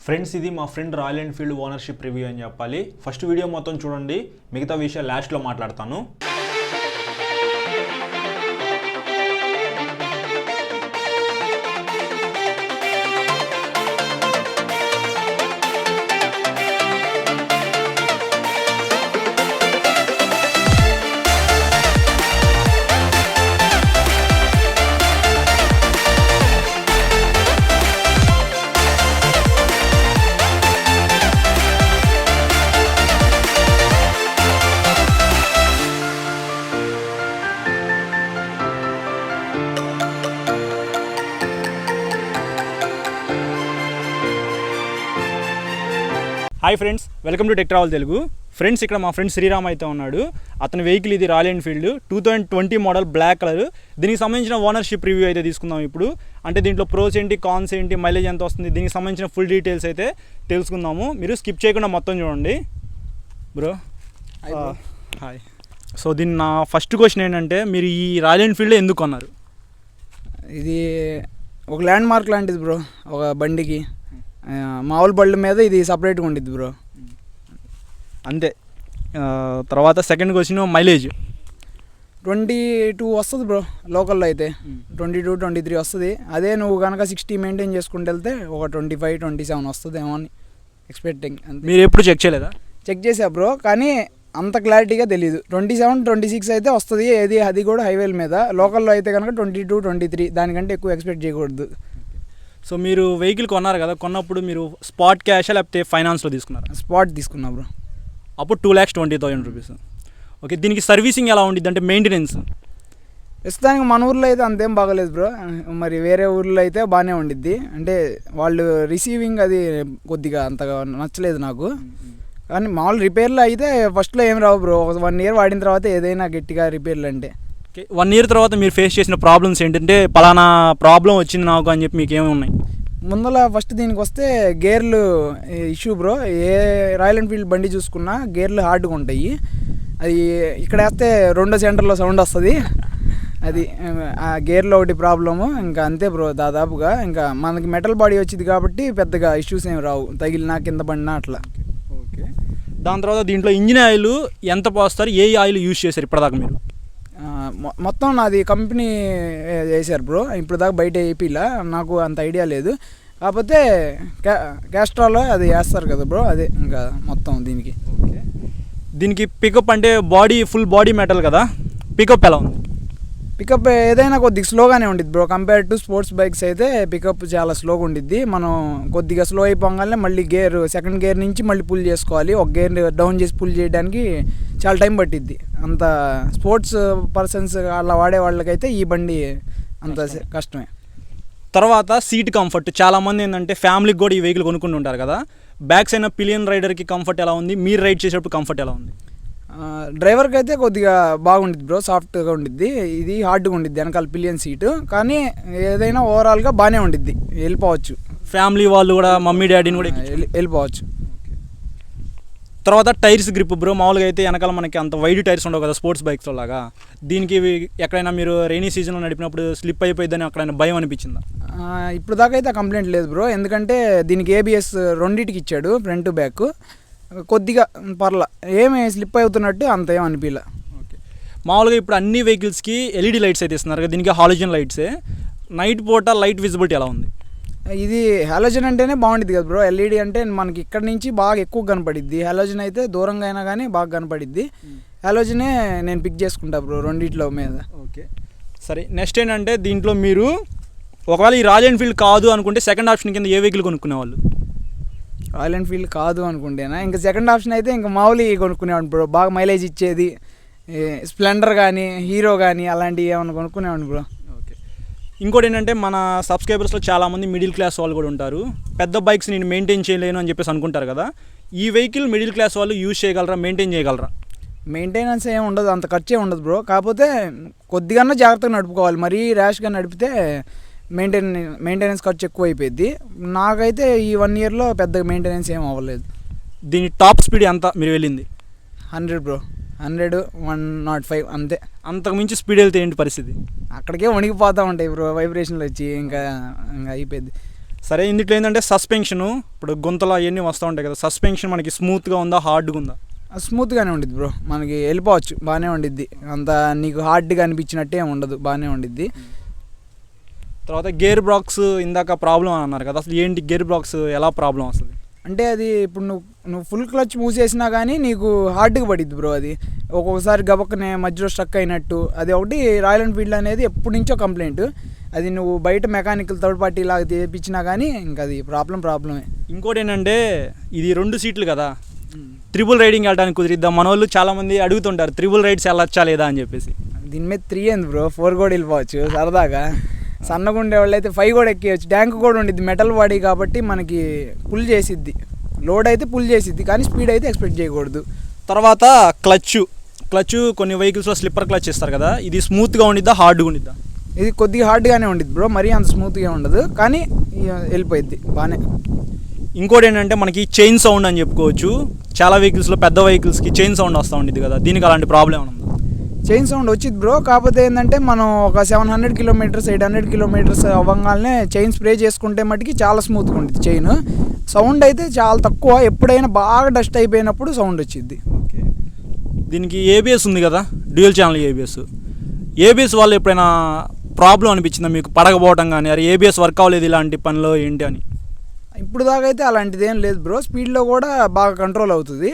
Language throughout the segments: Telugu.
ఫ్రెండ్స్, ఇది మా friend royal Enfield ownership review అని చెప్పాలి. ఫస్ట్ వీడియో మొత్తం చూడండి, మిగతా విషయాలు లాస్ట్లో మాట్లాడతాను. Hi friends, welcome to TechTravelTelugu. Friends, ఇక్కడ మా ఫ్రెండ్ శ్రీరామ్ అయితే ఉన్నాడు. అతని వెహికల్ ఇది Royal Enfield 2020 model black colour. దీనికి సంబంధించిన ఓనర్షిప్ రివ్యూ అయితే తీసుకుందాం ఇప్పుడు. అంటే దీంట్లో ప్రోస్ ఏంటి, కాన్స్ ఏంటి, మైలేజ్ ఎంత వస్తుంది, దీనికి సంబంధించిన ఫుల్ డీటెయిల్స్ అయితే తెలుసుకుందాము. మీరు స్కిప్ చేయకుండా మొత్తం చూడండి బ్రో. హాయ్. సో దీని నా ఫస్ట్ క్వశ్చన్ ఏంటంటే, మీరు ఈ రాయల్ ఎన్ఫీల్డ్ ఎందుకు కొన్నారు? ఇది ఒక ల్యాండ్ మార్క్ లాంటిది బ్రో. ఒక బండికి మామూలు బళ్ళ మీద ఇది సపరేట్గా ఉండిద్ది బ్రో, అంతే. తర్వాత సెకండ్ క్వశ్చన్, మైలేజ్ 22 వస్తుంది బ్రో. లోకల్లో అయితే 22-23 వస్తుంది. అదే నువ్వు కనుక 60 మెయింటైన్ చేసుకుంటూ వెళ్తే ఒక 25-27 వస్తుంది ఏమో అని ఎక్స్పెక్టింగ్. మీరు ఎప్పుడు చెక్ చేయలేదా? చెక్ చేసా బ్రో, కానీ అంత క్లారిటీగా తెలియదు. 27-26 అయితే వస్తుంది, ఏది అది కూడా హైవేల మీద. లోకల్లో అయితే కనుక 22-23, దానికంటే ఎక్కువ ఎక్స్పెక్ట్ చేయకూడదు. సో మీరు వెహికల్ కొన్నారు కదా, కొన్నప్పుడు మీరు స్పాట్ క్యాషా లేకపోతే ఫైనాన్స్లో తీసుకున్నారు? స్పాట్ తీసుకున్నా బ్రో. అప్పుడు 2,20,000 రూపీస్. ఓకే, దీనికి సర్వీసింగ్ ఎలా ఉండిద్ది, అంటే మెయింటెనెన్స్? ప్రస్తుతానికి మన ఊర్లో అయితే అంతేం బాగలేదు బ్రో. మరి వేరే ఊర్లో అయితే బాగానే ఉండిద్ది. అంటే వాళ్ళు రిసీవింగ్ అది కొద్దిగా అంతగా నచ్చలేదు నాకు. కానీ మామూలు రిపేర్లు అయితే ఫస్ట్లో ఏం రావు బ్రో. 1 year వాడిన తర్వాత ఏదైనా గట్టిగా రిపేర్లు అంటే. 1 year తర్వాత మీరు ఫేస్ చేసిన ప్రాబ్లమ్స్ ఏంటంటే, పలానా ప్రాబ్లం వచ్చింది నాకు అని చెప్పి మీకు ఏమి ఉన్నాయి? ముందల ఫస్ట్ దీనికి వస్తే గేర్లు ఇష్యూ బ్రో. ఏ రాయల్ ఎన్ఫీల్డ్ బండి చూసుకున్నా గేర్లు హార్డ్గా ఉంటాయి. అది ఇక్కడ వేస్తే రెండో సెంటర్లో సౌండ్ వస్తుంది. అది ఆ గేర్లో ఒకటి ప్రాబ్లము. ఇంకా అంతే బ్రో దాదాపుగా. ఇంకా మనకి మెటల్ బాడీ వచ్చింది కాబట్టి పెద్దగా ఇష్యూస్ ఏమి రావు, తగిలినా కింద పడినా అట్లా. ఓకే, దాని తర్వాత దీంట్లో ఇంజిన్ ఆయిల్ ఎంత పోస్తారు, ఏ ఆయిల్ యూజ్ చేశారు ఇప్పటిదాకా మీరు? మొత్తం నాది కంపెనీ వేసారు బ్రో. ఇప్పుడు దాకా బయట ఏపీలా, నాకు అంత ఐడియా లేదు. కాకపోతే క్యాస్ట్రాలో అది వేస్తారు కదా బ్రో, అదే ఇంకా మొత్తం దీనికి. ఓకే, దీనికి పికప్ అంటే ఫుల్ బాడీ మెటల్ కదా, పికప్ ఎలా ఉంది? పికప్ ఏదైనా కొద్దిగా స్లోగానే ఉండిద్ది bro. Compare to sports bikes అయితే పికప్ చాలా స్లోగా ఉండిద్ది. మనం కొద్దిగా స్లో అయిపోగానే మళ్ళీ సెకండ్ గేర్ నుంచి మళ్ళీ పుల్ చేసుకోవాలి. ఒక గేర్ డౌన్ చేసి పుల్ చేయడానికి చాలా టైం పట్టిద్ది. అంత స్పోర్ట్స్ పర్సన్స్ అలా వాడే వాళ్ళకైతే ఈ బండి అంత కష్టమే. తర్వాత సీట్ కంఫర్ట్, చాలామంది ఏంటంటే ఫ్యామిలీకి కూడా ఈ వెహికల్ కొనుక్కుంటూ ఉంటారు కదా. బ్యాక్స్ అయిన పిలియన్ రైడర్కి కంఫర్ట్ ఎలా ఉంది, మీరు రైడ్ చేసేటప్పుడు కంఫర్ట్ ఎలా ఉంది? డ్రైవర్కి అయితే కొద్దిగా బాగుండిద్ది బ్రో, సాఫ్ట్గా ఉండిద్ది. ఇది హార్డ్గా ఉండిద్ది వెనకాల పిలియన్ సీటు. కానీ ఏదైనా ఓవరాల్గా బాగానే ఉండిద్ది, వెళ్ళిపోవచ్చు. ఫ్యామిలీ వాళ్ళు కూడా, మమ్మీ డాడీని కూడా వెళ్ళిపోవచ్చు. తర్వాత టైర్స్ గ్రిప్ బ్రో. మామూలుగా అయితే వెనకాల మనకి అంత వైడ్ టైర్స్ ఉండవు కదా స్పోర్ట్స్ బైక్స్ లాగా. దీనికి ఎక్కడైనా మీరు రైనీ సీజన్లో నడిపినప్పుడు స్లిప్ అయిపోయిందని అక్కడైనా భయం అనిపించిందా? ఇప్పుడు దాకా అయితే కంప్లైంట్ లేదు బ్రో. ఎందుకంటే దీనికి ABS రెండింటికి ఇచ్చాడు, ఫ్రంట్ బ్యాక్. కొద్దిగా పర్లా, ఏమి స్లిప్ అవుతున్నట్టు అంత ఏం అనిపించలే. ఓకే, మామూలుగా ఇప్పుడు అన్ని వెహికల్స్కి LED లైట్స్ అయితే ఇస్తున్నారు కదా, దీనికి హాలోజన్ లైట్సే. నైట్ పూట లైట్ విజిబిలిటీ ఎలా ఉంది? ఇది హాలోజన్ అంటేనే బాగుండిద్ది కదా బ్రో. LED అంటే మనకి ఇక్కడ నుంచి బాగా ఎక్కువ కనపడిద్ది. హాలోజన్ అయితే దూరంగా అయినా కానీ బాగా కనపడిద్ది. హాలోజనే నేను పిక్ చేసుకుంటా బ్రో రెండిట్లో మీద. ఓకే, సరే. నెక్స్ట్ ఏంటంటే, దీంట్లో మీరు ఒకవేళ ఈ రాయల్ ఎన్ఫీల్డ్ కాదు అనుకుంటే సెకండ్ ఆప్షన్ కింద ఏ వెహికల్ కొనుక్కునేవాళ్ళు? రాయల్ ఎన్ఫీల్డ్ కాదు అనుకుంటేనా, ఇంకా సెకండ్ ఆప్షన్ అయితే ఇంకా మామూలు కొనుక్కునేవాడు బ్రో. బాగా మైలేజ్ ఇచ్చేది స్ప్లెండర్ కానీ, హీరో కానీ అలాంటివి ఏమైనా కొనుక్కునేవాడు బ్రో. ఓకే, ఇంకోటి ఏంటంటే, మన సబ్స్క్రైబర్స్లో చాలామంది మిడిల్ క్లాస్ వాళ్ళు కూడా ఉంటారు. పెద్ద బైక్స్ నేను మెయింటైన్ చేయలేను అని చెప్పేసి అనుకుంటారు కదా. ఈ వెహికల్ మిడిల్ క్లాస్ వాళ్ళు యూజ్ చేయగలరా, మెయింటైన్ చేయగలరా? మెయింటెనెన్స్ ఏమి ఉండదు, అంత ఖర్చే ఉండదు బ్రో. కాకపోతే కొద్దిగా జాగ్రత్తగా నడుపుకోవాలి. మరీ ర్యాష్గా నడిపితే మెయింటెనెన్స్ ఖర్చు ఎక్కువ అయిపోయింది. నాకైతే ఈ 1 yearలో పెద్దగా మెయింటెనెన్స్ ఏం అవ్వలేదు. దీని టాప్ స్పీడ్ ఎంత మీరు వెళ్ళింది? 100 బ్రో. 100, 105 అంతే. అంతకు మించి స్పీడ్ వెళ్తే ఏంటి పరిస్థితి? అక్కడికే వణికిపోతూ ఉంటాయి బ్రో, వైబ్రేషన్లు వచ్చి ఇంకా అయిపోయింది. సరే, ఇందులో ఏంటంటే సస్పెన్షను ఇప్పుడు గుంతలు అవన్నీ వస్తూ ఉంటాయి కదా, సస్పెన్షన్ మనకి స్మూత్గా ఉందా హార్డ్గా ఉందా? స్మూత్గానే ఉండిద్ది బ్రో, మనకి వెళ్ళిపోవచ్చు, బాగానే ఉండిద్ది, అంత నీకు హార్డ్గా అనిపించినట్టే ఉండదు, బాగానే ఉండిద్ది. తర్వాత గేర్ బాక్స్ ఇందాక ప్రాబ్లం అని అన్నారు కదా, అసలు ఏంటి గేర్ బాక్స్ ఎలా ప్రాబ్లం వస్తుంది? అంటే అది ఇప్పుడు నువ్వు ఫుల్ క్లచ్ మూసేసినా కానీ నీకు హార్డ్గా పడిద్ది బ్రో. అది ఒక్కొక్కసారి గబక్కనే మధ్యలో స్ట్రక్ అయినట్టు, అది ఒకటి రాయల్ ఎన్ఫీల్డ్ అనేది ఎప్పటి నుంచో కంప్లైంట్. అది నువ్వు బయట మెకానికల్ థర్డ్ పార్టీ లాగా తెప్పించినా కానీ ఇంకా అది ప్రాబ్లమే. ఇంకోటి ఏంటంటే ఇది 2 సీట్లు కదా, త్రిబుల్ రైడింగ్ వెళ్ళడానికి కుదిరిద్దాం. మన వాళ్ళు చాలామంది అడుగుతుంటారు త్రిబుల్ రైడ్స్ వెళ్ళొచ్చా లేదా అని చెప్పేసి. దీని మీద 3 ఏంది బ్రో, 4 కూడా వెళ్ళిపోవచ్చు సరదాగా. సన్నగా ఉండే వాళ్ళు అయితే 5 కూడా ఎక్కేయచ్చు. ట్యాంక్ కూడా ఉండిద్ది, మెటల్ బాడీ కాబట్టి మనకి పుల్ చేసిద్ది, లోడ్ అయితే పుల్ చేసిద్ది, కానీ స్పీడ్ అయితే ఎక్స్పెక్ట్ చేయకూడదు. తర్వాత క్లచ్ కొన్ని వెహికల్స్లో స్లిప్పర్ క్లచ్ ఇస్తారు కదా, ఇది స్మూత్గా ఉండిద్దా హార్డ్గా ఉండిద్దా? ఇది కొద్దిగా హార్డ్గానే ఉండిద్ది బ్రో, మరీ అంత స్మూత్గా ఉండదు, కానీ వెళ్ళిపోయిద్ది బాగానే. ఇంకోటి ఏంటంటే మనకి చైన్ సౌండ్ అని చెప్పుకోవచ్చు. చాలా వెహికల్స్లో పెద్ద వెహికల్స్కి చైన్ సౌండ్ వస్తూ ఉండిద్ది కదా, దీనికి అలాంటి ప్రాబ్లం ఉందా? చైన్ సౌండ్ వచ్చింది బ్రో, కాకపోతే ఏంటంటే మనం ఒక 700 కిలోమీటర్స్ 800 కిలోమీటర్స్ అవ్వగానే చైన్ స్ప్రే చేసుకుంటే మటుకి చాలా స్మూత్గా ఉంటుంది చైన్. సౌండ్ అయితే చాలా తక్కువ, ఎప్పుడైనా బాగా డస్ట్ అయిపోయినప్పుడు సౌండ్ వచ్చింది. ఓకే, దీనికి ఏబిఎస్ ఉంది కదా, డ్యూయల్ ఛానల్ ఏబిఎస్ వల్ల ఎప్పుడైనా ప్రాబ్లం అనిపించిందా మీకు, పడకపోవటం కానీ, అరే ఏబిఎస్ వర్క్ అవ్వలేదు ఇలాంటి పనిలో ఏంటి అని? ఇప్పుడు దాకా అయితే అలాంటిది ఏం లేదు బ్రో, స్పీడ్లో కూడా బాగా కంట్రోల్ అవుతుంది.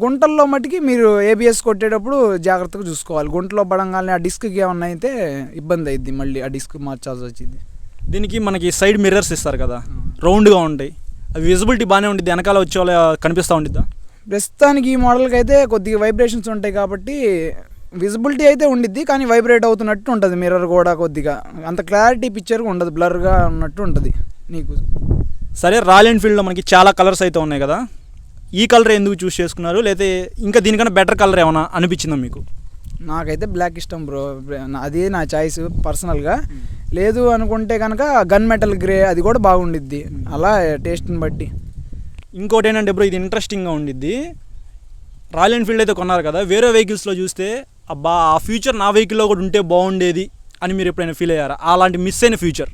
గుంటల్లో మటుకి మీరు ఏబిఎస్ కొట్టేటప్పుడు జాగ్రత్తగా చూసుకోవాలి, గుంటలో పడంగానే ఆ డిస్క్కి ఏమన్నా అయితే ఇబ్బంది అయింది, మళ్ళీ ఆ డిస్క్ మార్చాల్సి వచ్చింది. దీనికి మనకి సైడ్ మిర్రర్స్ ఇస్తారు కదా, రౌండ్గా ఉంటాయి, అవి విజిబిలిటీ బాగానే ఉంటుంది, వెనకాల వచ్చే వాళ్ళ కనిపిస్తూ ఉండిద్దా? ప్రస్తుతానికి ఈ మోడల్కి అయితే కొద్దిగా వైబ్రేషన్స్ ఉంటాయి కాబట్టి విజిబిలిటీ అయితే ఉండిద్ది, కానీ వైబ్రేట్ అవుతున్నట్టు ఉంటుంది మిర్రర్ కూడా, కొద్దిగా అంత క్లారిటీ పిక్చర్గా ఉండదు, బ్లర్గా ఉన్నట్టు ఉంటుంది నీకు. సరే, రాయల్ ఎన్ఫీల్డ్లో మనకి చాలా కలర్స్ అయితే ఉన్నాయి కదా, ఈ కలర్ ఎందుకు చూస్ చేసుకున్నారు, లేకపోతే ఇంకా దీనికన్నా బెటర్ కలర్ ఏమైనా అనిపించిందా మీకు? నాకైతే బ్లాక్ ఇష్టం బ్రో, అది నా చాయిస్ పర్సనల్గా. లేదు అనుకుంటే కనుక గన్ మెటల్ గ్రే, అది కూడా బాగుండిద్ది, అలా టేస్ట్ని బట్టి. ఇంకోటి ఏంటంటే బ్రో, ఇది ఇంట్రెస్టింగ్గా ఉండిద్ది, రాయల్ ఎన్ఫీల్డ్ అయితే కొన్నారు కదా, వేరే వెహికల్స్లో చూస్తే అబ్బా ఆ ఫ్యూచర్ నా వెహికల్లో కూడా ఉంటే బాగుండేది అని మీరు ఎప్పుడైనా ఫీల్ అయ్యారా? అలాంటి మిస్ అయిన ఫ్యూచర్?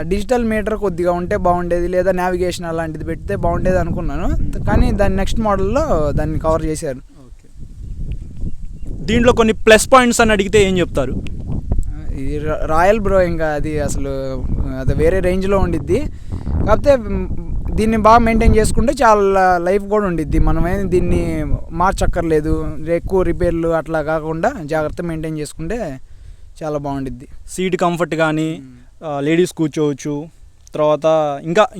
డిజిటల్ మీటర్ కొద్దిగా ఉంటే బాగుండేది, లేదా నావిగేషన్ అలాంటిది పెడితే బాగుండేది అనుకున్నాను, కానీ దాని నెక్స్ట్ మోడల్లో దాన్ని కవర్ చేశారు. దీంట్లో కొన్ని ప్లస్ పాయింట్స్ అని అడిగితే ఏం చెప్తారు? ఇది రాయల్ బ్రో, ఇంకా అది అసలు అది వేరే రేంజ్లో ఉండిద్ది, కాకపోతే దీన్ని బాగా మెయింటైన్ చేసుకుంటే చాలా లైఫ్ కూడా ఉండిద్ది, మనమేం దీన్ని మార్చక్కర్లేదు, ఎక్కువ రిపేర్లు అట్లా కాకుండా జాగ్రత్త మెయింటైన్ చేసుకుంటే చాలా బాగుండిద్ది. సీట్ కంఫర్ట్ కానీ, లేడీస్ కూర్చోవచ్చు, తర్వాత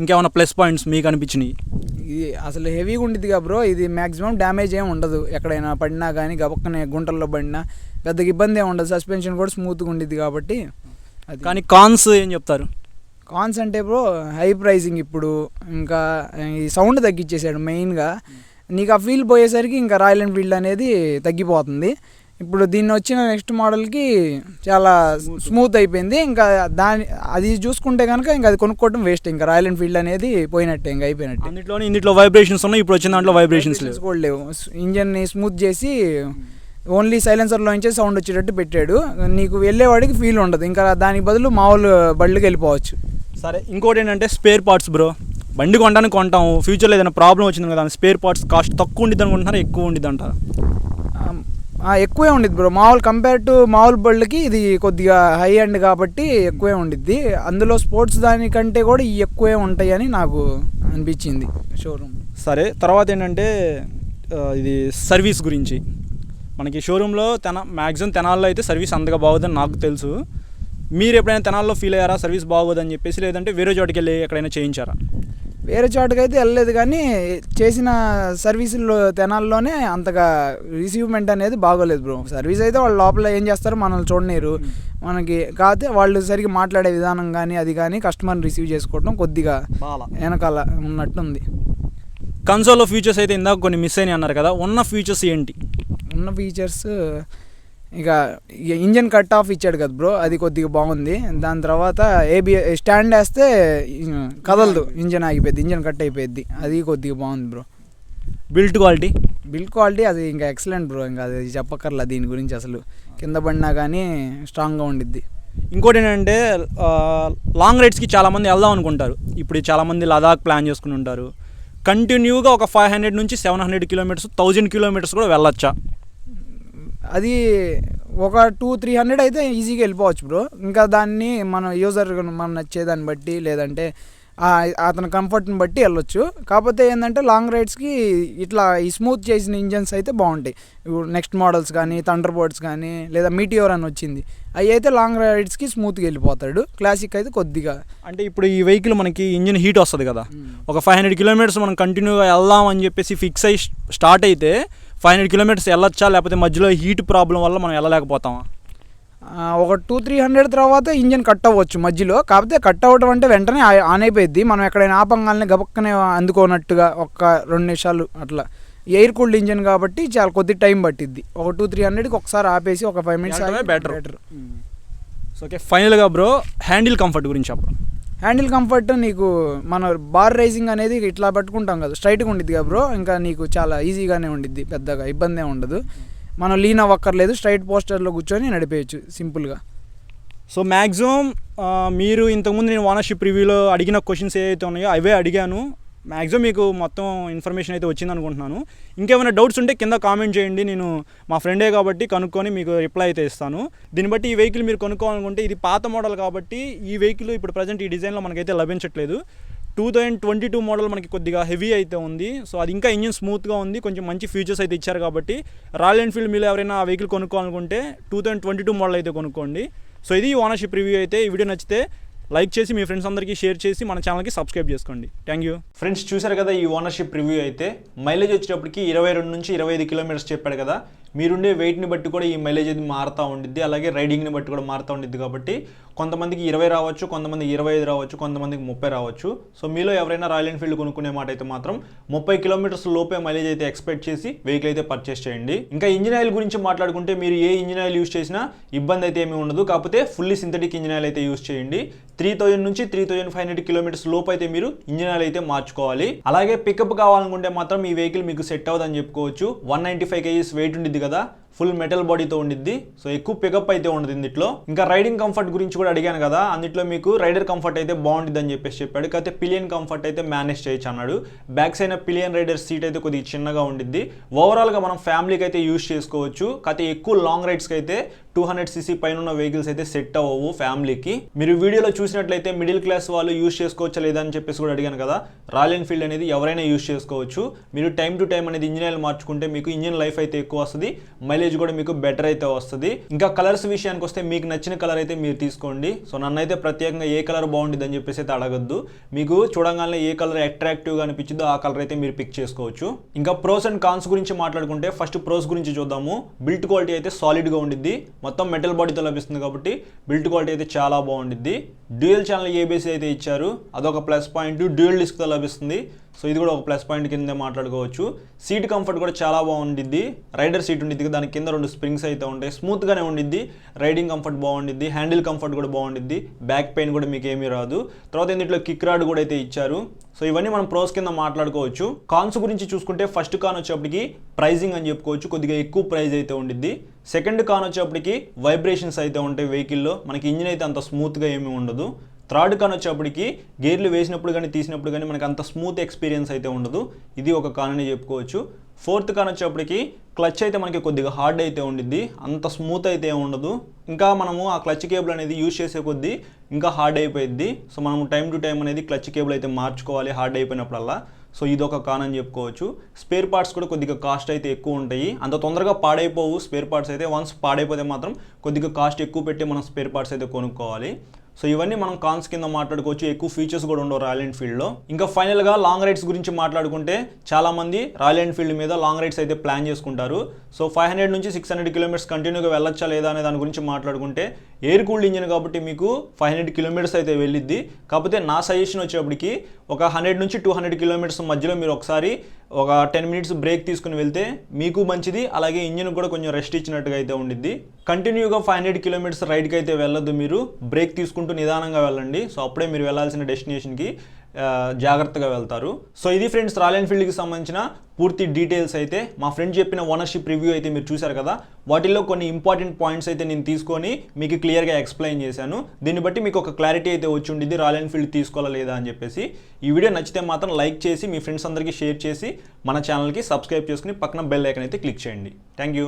ఇంకేమైనా ప్లస్ పాయింట్స్ మీకు అనిపించినాయి? ఇది అసలు హెవీగా ఉండిద్దిగా బ్రో, ఇది మ్యాక్సిమం డ్యామేజ్ ఏమి ఉండదు, ఎక్కడైనా పడినా కానీ గబక్కనే గుంటల్లో పడినా పెద్దగా ఇబ్బంది ఏమి ఉండదు, సస్పెన్షన్ కూడా స్మూత్గా ఉండిద్ది కాబట్టి. అది కానీ కాన్స్ ఏం చెప్తారు? కాన్స్ అంటే బ్రో, హై ప్రైసింగ్ ఇప్పుడు, ఇంకా ఈ సౌండ్ తగ్గించేసాడు మెయిన్గా, నీకు ఆ ఫీల్ పోయేసరికి ఇంకా రాయల్ ఎన్ఫీల్డ్ అనేది తగ్గిపోతుంది. ఇప్పుడు దీన్ని వచ్చిన నెక్స్ట్ మోడల్కి చాలా స్మూత్ అయిపోయింది, ఇంకా అది చూసుకుంటే కనుక ఇంకా అది కొనుక్కోవడం వేస్ట్, ఇంకా రాయల్ ఎన్ఫీల్డ్ అనేది పోయినట్టే, ఇంకా అయిపోయినట్టే. ఇందులో వైబ్రేషన్స్ ఉన్నాయి, ఇప్పుడు వచ్చిన దాంట్లో వైబ్రేషన్స్ కూడా లేవు, ఇంజన్ని స్మూత్ చేసి ఓన్లీ సైలెన్సర్లో నుంచే సౌండ్ వచ్చేటట్టు పెట్టాడు, నీకు వెళ్ళేవాడికి ఫీల్ ఉండదు, ఇంకా దానికి బదులు మామూలు బళ్ళకి వెళ్ళిపోవచ్చు. సరే, ఇంకోటి ఏంటంటే స్పేర్ పార్ట్స్ బ్రో, బండి కొనడానికి కొంటాము, ఫ్యూచర్లో ఏదైనా ప్రాబ్లం వచ్చింది కదా, స్పేర్ పార్ట్స్ కాస్ట్ తక్కువ ఉండిద్ది అనుకుంటున్నారా, ఎక్కువ ఉండిద్ది అంటారా? ఎక్కువే ఉండిద్ది బ్రో, మామూలు కంపేర్ టు మామూలు బళ్ళకి ఇది కొద్దిగా హై ఎండ్ కాబట్టి ఎక్కువే ఉండిద్ది, అందులో స్పోర్ట్స్ దానికంటే కూడా ఎక్కువే ఉంటాయి అని నాకు అనిపించింది షోరూమ్. సరే, తర్వాత ఏంటంటే ఇది సర్వీస్ గురించి, మనకి షోరూంలో మ్యాక్సిమం తెనాల్లో అయితే సర్వీస్ అంతగా బాగోదని నాకు తెలుసు, మీరు ఎప్పుడైనా తెనాల్లో ఫీల్ అయ్యారా సర్వీస్ బాగోదని చెప్పేసి, లేదంటే వేరే చోటుకి వెళ్ళి ఎక్కడైనా చేయించారా? వేరే చోటుకైతే వెళ్ళలేదు, కానీ చేసిన సర్వీసుల్లో తెనాల్లోనే అంతగా రిసీవ్మెంట్ అనేది బాగోలేదు బ్రో. సర్వీస్ అయితే వాళ్ళు లోపల ఏం చేస్తారో మనల్ని చూడలేరు, మనకి కాకపోతే వాళ్ళు సరిగ్గా మాట్లాడే విధానం కానీ అది కానీ కస్టమర్ని రిసీవ్ చేసుకోవడం కొద్దిగా వెనకాల ఉన్నట్టుంది. కన్సోల్లో ఫీచర్స్ అయితే ఇందాక కొన్ని మిస్ అయినాయి అన్నారు కదా, ఉన్న ఫీచర్స్ ఏంటి? ఉన్న ఫీచర్స్ ఇక ఇంజన్ కట్ ఆఫ్ ఇచ్చాడు కదా బ్రో, అది కొద్దిగా బాగుంది. దాని తర్వాత స్టాండ్ వేస్తే కదలదు, ఇంజన్ ఆగిపోయింది, ఇంజన్ కట్ అయిపోయింది, అది కొద్దిగా బాగుంది బ్రో. బిల్డ్ క్వాలిటీ అది ఇంకా ఎక్సలెంట్ బ్రో, ఇంకా అది చెప్పక్కర్లా దీని గురించి, అసలు కింద పడినా కానీ స్ట్రాంగ్గా ఉండిద్ది. ఇంకోటి ఏంటంటే లాంగ్ రైడ్స్కి చాలామంది వెళ్దాం అనుకుంటారు. ఇప్పుడు చాలామంది లదాఖ్ ప్లాన్ చేసుకుని ఉంటారు. కంటిన్యూగా ఒక 500 నుంచి 700 కిలోమీటర్స్ 1000 కిలోమీటర్స్ కూడా వెళ్ళొచ్చా? అది ఒక 200-300 అయితే ఈజీగా వెళ్ళిపోవచ్చు బ్రో. ఇంకా దాన్ని మన యూజర్ మనం నచ్చేదాన్ని బట్టి లేదంటే అతని కంఫర్ట్ని బట్టి వెళ్ళొచ్చు. కాకపోతే ఏంటంటే లాంగ్ రైడ్స్కి ఇట్లా ఈ స్మూత్ చేసిన ఇంజన్స్ అయితే బాగుంటాయి. ఇప్పుడు నెక్స్ట్ మోడల్స్ కానీ థండర్ బర్డ్స్ కానీ లేదా మీటియోర్ అని వచ్చింది, అవి అయితే లాంగ్ రైడ్స్కి స్మూత్గా వెళ్ళిపోతాడు. క్లాసిక్ అయితే కొద్దిగా అంటే ఇప్పుడు ఈ వెహికల్ మనకి ఇంజిన్ హీట్ వస్తుంది కదా, ఒక 500 కిలోమీటర్స్ మనం కంటిన్యూగా వెళ్దాం అని చెప్పేసి ఫిక్స్ అయ్యి స్టార్ట్ అయితే 500 కిలోమీటర్స్ వెళ్ళొచ్చా, లేకపోతే మధ్యలో హీట్ ప్రాబ్లం వల్ల మనం వెళ్ళలేకపోతామా? ఒక 200-300 తర్వాత ఇంజన్ కట్ అవ్వచ్చు మధ్యలో. కాకపోతే కట్ అవ్వడం అంటే వెంటనే ఆన్ అయిపోయింది. మనం ఎక్కడైనా ఆపంగానే గబక్కనే అందుకోనట్టుగా ఒక 2 నిమిషాలు అట్లా. ఎయిర్ కూల్డ్ ఇంజన్ కాబట్టి చాలా కొద్ది టైం పట్టిద్ది. ఒక 200-300కి ఒకసారి ఆపేసి ఒక 5 మినిట్స్ బెటర్. సో ఓకే, ఫైనల్గా బ్రో హ్యాండిల్ కంఫర్ట్ గురించి చెప్పండి. హ్యాండిల్ కంఫర్ట్ నీకు మన బార్ రైజింగ్ అనేది ఇట్లా పట్టుకుంటాం కదా, స్ట్రైట్గా ఉండిద్ది కదా బ్రో. ఇంకా నీకు చాలా ఈజీగానే ఉండిద్ది, పెద్దగా ఇబ్బంది ఏమి ఉండదు. మనం లీన్ అవ్వక్కర్లేదు, స్ట్రైట్ పోస్టర్లో కూర్చొని నడిపేయచ్చు సింపుల్గా. సో మ్యాక్సిమం మీరు ఇంతకుముందు నేను ఓనర్షిప్ రివ్యూలో అడిగిన క్వశ్చన్స్ ఏవైతే ఉన్నాయో అవే అడిగాను. మ్యాక్సిమం మీకు మొత్తం ఇన్ఫర్మేషన్ అయితే వచ్చింది అనుకుంటున్నాను. ఇంకేమైనా డౌట్స్ ఉంటే కింద కామెంట్ చేయండి, నేను మా ఫ్రెండే కాబట్టి కనుక్కొని మీకు రిప్లై అయితే ఇస్తాను. దీన్ని బట్టి ఈ వెహికల్ మీరు కొనుక్కోవాలనుకుంటే, ఇది పాత మోడల్ కాబట్టి ఈ వెహికల్ ఇప్పుడు ప్రజెంట్ ఈ డిజైన్లో మనకైతే లభించట్లేదు. 2022 మోడల్ మనకి కొద్దిగా హెవీ అయితే ఉంది. సో అది ఇంకా ఇంజిన్ స్మూత్గా ఉంది, కొంచెం మంచి ఫీచర్స్ అయితే ఇచ్చారు కాబట్టి రాయల్ ఎన్ఫీల్డ్ మీరు ఎవరైనా ఆ వెహికల్ కొనుక్కోవాలనుకుంటే 2022 మోడల్ అయితే కొనుక్కోండి. సో ఇది ఓనర్షిప్ రివ్యూ అయితే. ఈ వీడియో నచ్చితే లైక్ చేసి మీ ఫ్రెండ్స్ అందరికీ షేర్ చేసి మన ఛానల్కి సబ్స్క్రైబ్ చేసుకోండి. Thank you. ఫ్రెండ్స్, చూసారు కదా ఈ ఓనర్షిప్ రివ్యూ అయితే. మైలేజ్ వచ్చేటప్పటికి 22 నుంచి 25 కిలోమీటర్స్ చెప్పాడు కదా. మీరుండే వెయిట్ని బట్టి కూడా ఈ మైలేజ్ అది మారుతూ ఉండిద్ది, అలాగే రైడింగ్ని బట్టి కూడా మారుతూ ఉండిద్ది. కాబట్టి కొంతమందికి 20 రావచ్చు, కొంతమందికి 25 రావచ్చు, కొంతమందికి 30 రావచ్చు. సో మీలో ఎవరైనా రాయల్ ఎన్ఫీల్డ్ కొనుక్కునే మాట అయితే మాత్రం 30 కిలోమీటర్స్ లోపే మైలేజ్ అయితే ఎక్స్పెక్ట్ చేసి వెహికల్ అయితే పర్చేస్ చేయండి. ఇంకా ఇంజిన్ ఆయిల్ గురించి మాట్లాడుకుంటే మీరు ఏ ఇంజిన్ ఆయిల్ యూస్ చేసినా ఇబ్బంది అయితే ఏమీ ఉండదు. కాకపోతే ఫుల్లీ సింథటిక్ ఇంజిన్ ఆయిల్ అయితే యూస్ చేయండి. 3000 నుంచి 3500 కిలోమీటర్స్ లోపు అయితే మీరు ఇంజిన్ ఆయిల్ అయితే మార్చుకోవాలి. అలాగే పికప్ కావాలనుకుంటే మాత్రం ఈ వెహికల్ మీకు సెట్ అవ్వదని చెప్పుకోవచ్చు. 195 kgs వెయిట్ ఉండిద్ది కదా, ఫుల్ మెటల్ బాడీతో ఉండిద్ది. సో ఎక్కువ పికప్ అయితే ఉండదు ఇందులో. ఇంకా రైడింగ్ కంఫర్ట్ గురించి కూడా అడిగాను కదా, అందులో మీకు రైడర్ కంఫర్ట్ అయితే బాగుంటుంది అని చెప్పేసి చెప్పాడు. కాకపోతే పిలియన్ కంఫర్ట్ అయితే మేనేజ్ చేయొచ్చు అన్నాడు. Back side pillion rider seat అయితే కొద్దిగా చిన్నగా ఉండిద్ది. ఓవరాల్గా మనం ఫ్యామిలీకి అయితే యూస్ చేసుకోవచ్చు. కాకపోతే ఎక్కువ లాంగ్ రైడ్స్కి అయితే 200cc పైన ఉన్న వెహికల్స్ అయితే సెట్ అవ్వవు ఫ్యామిలీకి. మీరు వీడియోలో చూసినట్లయితే మిడిల్ క్లాస్ వాళ్ళు యూస్ చేసుకోవచ్చా లేదా అని చెప్పేసి కూడా అడిగాను కదా. రాయల్ ఎన్ఫీల్డ్ అనేది ఎవరైనా యూస్ చేసుకోవచ్చు. మీరు టైం టు టైం అనేది ఇంజిన్ ఆయిల్ మార్చుకుంటే మీకు ఇంజిన్ లైఫ్ అయితే ఎక్కువ వస్తుంది, మైలేజ్ కూడా మీకు బెటర్ అయితే వస్తుంది. ఇంకా కలర్స్ విషయానికి వస్తే మీకు నచ్చిన కలర్ అయితే మీరు తీసుకోండి. సో నన్ను అయితే ప్రత్యేకంగా ఏ కలర్ బాగుంటుంది అని చెప్పేసి అయితే అడగద్దు. మీకు చూడంగానే ఏ కలర్ అట్రాక్టివ్గా అనిపించిందో ఆ కలర్ అయితే మీరు పిక్ చేసుకోవచ్చు. ఇంకా ప్రోస్ అండ్ కాన్స్ గురించి మాట్లాడుకుంటే ఫస్ట్ ప్రోస్ గురించి చూద్దాము. బిల్ట్ క్వాలిటీ అయితే సాలిడ్గా ఉండిద్ది, మొత్తం మెటల్ బాడీతో లభిస్తుంది కాబట్టి బిల్ట్ క్వాలిటీ అయితే చాలా బాగుండిద్ది. డ్యూయల్ ఛానల్ ఏబిఎస్ అయితే ఇచ్చారు, అదొక ప్లస్ పాయింట్. డ్యూయల్ డిస్క్తో లభిస్తుంది, సో ఇది కూడా ఒక ప్లస్ పాయింట్ కింద మాట్లాడుకోవచ్చు. సీట్ కంఫర్ట్ కూడా చాలా బాగుండిద్ది. రైడర్ సీట్ ఉండిద్ది, దాని కింద 2 స్ప్రింగ్స్ అయితే ఉంటాయి, స్మూత్గానే ఉండిద్ది. రైడింగ్ కంఫర్ట్ బాగుండిద్ది, హ్యాండిల్ కంఫర్ట్ కూడా బాగుండిద్ది, బ్యాక్ పెయిన్ కూడా మీకు ఏమీ రాదు. తర్వాత ఇందులో కిక్ రాడ్ కూడా అయితే ఇచ్చారు. సో ఇవన్నీ మనం ప్రోస్ కింద మాట్లాడుకోవచ్చు. కాన్స్ గురించి చూసుకుంటే ఫస్ట్ కాన్ వచ్చేప్పటికి ప్రైజింగ్ అని చెప్పుకోవచ్చు, కొద్దిగా ఎక్కువ ప్రైజ్ అయితే ఉండిద్ది. సెకండ్ కాన్ వచ్చేప్పటికి వైబ్రేషన్స్ అయితే ఉంటాయి వెహికల్లో, మనకి ఇంజిన్ అయితే అంత స్మూత్గా ఏమీ ఉండదు. థర్డ్ కాన్ వచ్చేప్పటికి గేర్లు వేసినప్పుడు కానీ తీసినప్పుడు కానీ మనకు అంత స్మూత్ ఎక్స్పీరియన్స్ అయితే ఉండదు, ఇది ఒక కాన్ అని చెప్పుకోవచ్చు. ఫోర్త్ కాన్ వచ్చేప్పటికి క్లచ్ అయితే మనకి కొద్దిగా హార్డ్ అయితే ఉండిద్ది, అంత స్మూత్ అయితే ఉండదు. ఇంకా మనము ఆ క్లచ్ కేబుల్ అనేది యూజ్ చేసే కొద్దీ ఇంకా హార్డ్ అయిపోయింది. సో మనము టైం టు టైం అనేది క్లచ్ కేబుల్ అయితే మార్చుకోవాలి హార్డ్ అయిపోయినప్పుడల్లా. సో ఇదొక కాన్ అని చెప్పుకోవచ్చు. స్పేర్ పార్ట్స్ కూడా కొద్దిగా కాస్ట్ అయితే ఎక్కువ ఉంటాయి, అంత తొందరగా పాడైపోవు స్పేర్ పార్ట్స్ అయితే. వన్స్ పాడైపోతే మాత్రం కొద్దిగా కాస్ట్ ఎక్కువ పెట్టి మనం స్పేర్ పార్ట్స్ అయితే కొనుక్కోవాలి. సో ఇవన్నీ మనం కాన్స్ కింద మాట్లాడుకోవచ్చు. ఎక్కువ ఫీచర్స్ కూడా ఉండవు రాయల్ ఎన్ఫీల్డ్లో. ఇంకా ఫైనల్గా లాంగ్ రైడ్స్ గురించి మాట్లాడుకుంటే చాలామంది రాయల్ ఎన్ఫీల్డ్ మీద లాంగ్ రైడ్స్ అయితే ప్లాన్ చేసుకుంటారు. సో 500 నుంచి 600 కిలోమీటర్స్ కంటిన్యూగా వెళ్ళొచ్చా లేదా అనే దాని గురించి మాట్లాడుకుంటే ఎయిర్ కూల్డ్ ఇంజిన్ కాబట్టి మీకు 500 కిలోమీటర్స్ అయితే వెళ్ళిద్ది. కాకపోతే నా సజెషన్ వచ్చేప్పటికి ఒక 100 నుంచి 200 కిలోమీటర్స్ మధ్యలో మీరు ఒకసారి ఒక 10 మినిట్స్ బ్రేక్ తీసుకుని వెళ్తే మీకు మంచిది, అలాగే ఇంజిన్ కూడా కొంచెం రెస్ట్ ఇచ్చినట్టుగా అయితే ఉండిద్ది. కంటిన్యూగా 500 కిలోమీటర్స్ రైడ్కి అయితే వెళ్ళొద్దు, మీరు బ్రేక్ తీసుకుంటూ నిదానంగా వెళ్ళండి. సో అప్పుడే మీరు వెళ్ళాల్సిన డెస్టినేషన్కి జాగ్రత్తగా వెళ్తారు. సో ఇది ఫ్రెండ్స్ రాయల్ ఎన్ఫీల్డ్కి సంబంధించిన పూర్తి డీటెయిల్స్ అయితే. మా ఫ్రెండ్ చెప్పిన ఓనర్షిప్ రివ్యూ అయితే మీరు చూశారు కదా, వాటిల్లో కొన్ని ఇంపార్టెంట్ పాయింట్స్ అయితే నేను తీసుకొని మీకు క్లియర్గా ఎక్స్ప్లెయిన్ చేశాను. దీన్ని బట్టి మీకు ఒక క్లారిటీ అయితే వచ్చి ఉండిద్ది రాయల్ ఎన్ఫీల్డ్ తీసుకోవాలా లేదా అని చెప్పేసి. ఈ వీడియో నచ్చితే మాత్రం లైక్ చేసి మీ ఫ్రెండ్స్ అందరికీ షేర్ చేసి మన ఛానల్కి సబ్స్క్రైబ్ చేసుకుని పక్కన బెల్ ఐకాన్ అయితే క్లిక్ చేయండి. Thank you.